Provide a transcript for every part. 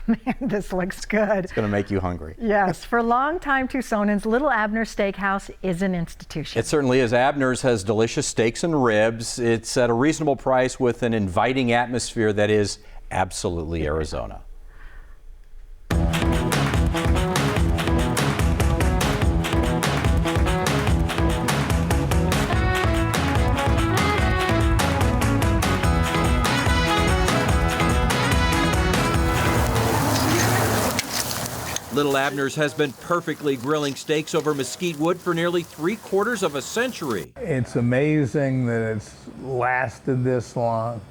Man, this looks good. It's going to make you hungry. Yes, for longtime Tucsonans, Little Abners Steakhouse is an institution. It certainly is. Abners has delicious steaks and ribs. It's at a reasonable price with an inviting atmosphere that is absolutely Arizona. Little Abners has been perfectly grilling steaks over mesquite wood for nearly 3/4 of a century. It's amazing that it's lasted this long.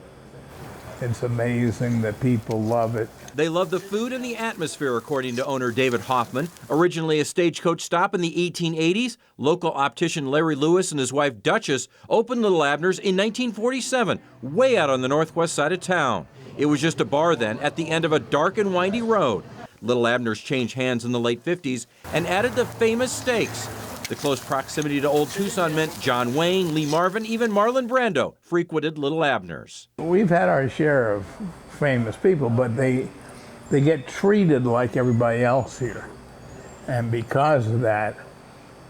It's amazing that people love it. They love the food and the atmosphere, according to owner David Hoffman. Originally a stagecoach stop in the 1880s, local optician Larry Lewis and his wife Duchess opened Little Abners in 1947, way out on the northwest side of town. It was just a bar then at the end of a dark and windy road. Little Abners changed hands in the late 50s and added the famous steaks. The close proximity to old Tucson meant John Wayne, Lee Marvin, even Marlon Brando frequented Little Abners. We've had our share of famous people, but they get treated like everybody else here. And because of that,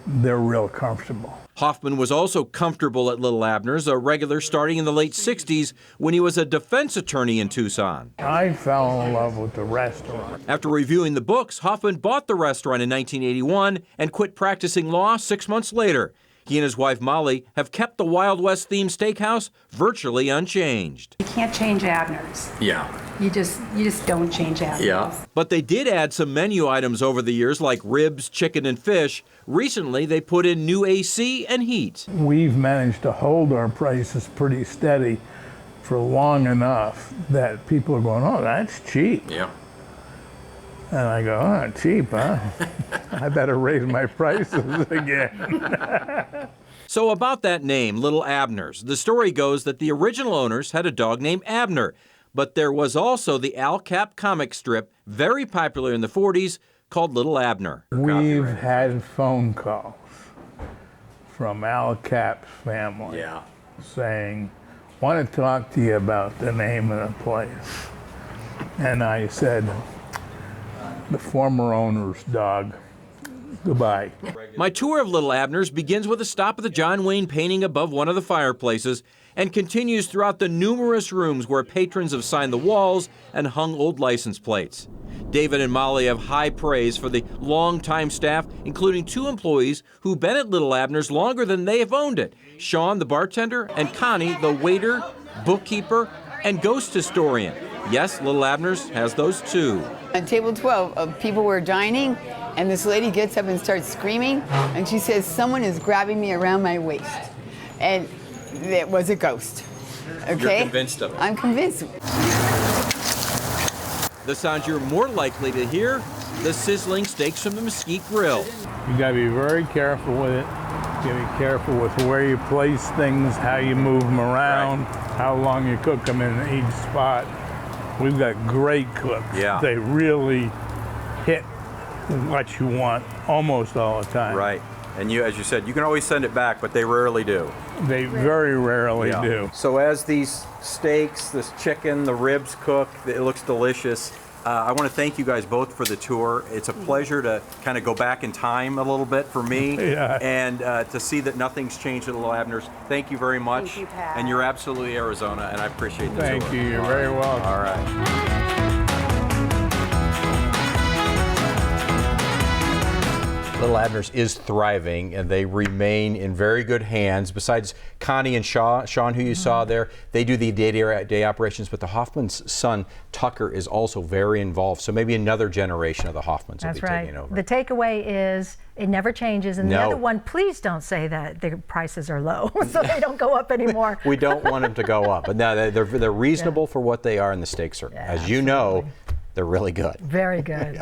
they're real comfortable. Hoffman was also comfortable at Little Abners, a regular starting in the late 60s when he was a defense attorney in Tucson. I fell in love with the restaurant. After reviewing the books, Hoffman bought the restaurant in 1981 and quit practicing law 6 months later. He and his wife Molly have kept the Wild West themed steakhouse virtually unchanged. You can't change Abners. Yeah. You just don't change Abners. Yeah. But they did add some menu items over the years like ribs, chicken, and fish. Recently, they put in new AC and heat. We've managed to hold our prices pretty steady for long enough that people are going, oh, that's cheap. Yeah. And I go, oh, cheap, huh? I better raise my prices again. So about that name, Little Abners, the story goes that the original owners had a dog named Abner, but there was also the Al Cap comic strip, very popular in the 40s, called Little Abner. We've had phone calls from Al Cap's family saying, want to talk to you about the name of the place. And I said, the former owner's dog. Goodbye. My tour of Little Abners begins with a stop at the John Wayne painting above one of the fireplaces and continues throughout the numerous rooms where patrons have signed the walls and hung old license plates. David and Molly have high praise for the longtime staff, including 2 employees who've been at Little Abners longer than they have owned it. Sean, the bartender, and Connie, the waiter, bookkeeper, and ghost historian. Yes, Little Abners has those too. On table 12, people were dining, and this lady gets up and starts screaming, and she says, someone is grabbing me around my waist. And it was a ghost. Okay? You're convinced of it? I'm convinced. The sounds you're more likely to hear, the sizzling steaks from the Mesquite Grill. You gotta be very careful with it. You gotta be careful with where you place things, how you move them around, how long you cook them in each spot. We've got great cooks. Yeah. They really hit what you want almost all the time. Right. And you, as you said, you can always send it back, but they rarely do. They very rarely do. So as these steaks, this chicken, the ribs cook, it looks delicious. I want to thank you guys both for the tour. It's a pleasure to kind of go back in time a little bit for me and to see that nothing's changed at Little Abners. Thank you very much. Thank you, Pat. And you're absolutely Arizona, and I appreciate the tour. Thank you. You're very welcome. All right. Little Abners is thriving, and they remain in very good hands. Besides Connie and Sean, who you saw there, they do the day-to-day operations, but the Hoffman's son, Tucker, is also very involved. So maybe another generation of the Hoffmans will be taking over. The takeaway is it never changes. And the other one, please don't say that the prices are low so they don't go up anymore. We don't want them to go up. But no, they're reasonable for what they are, and the steaks are, as you know, they're really good. Very good.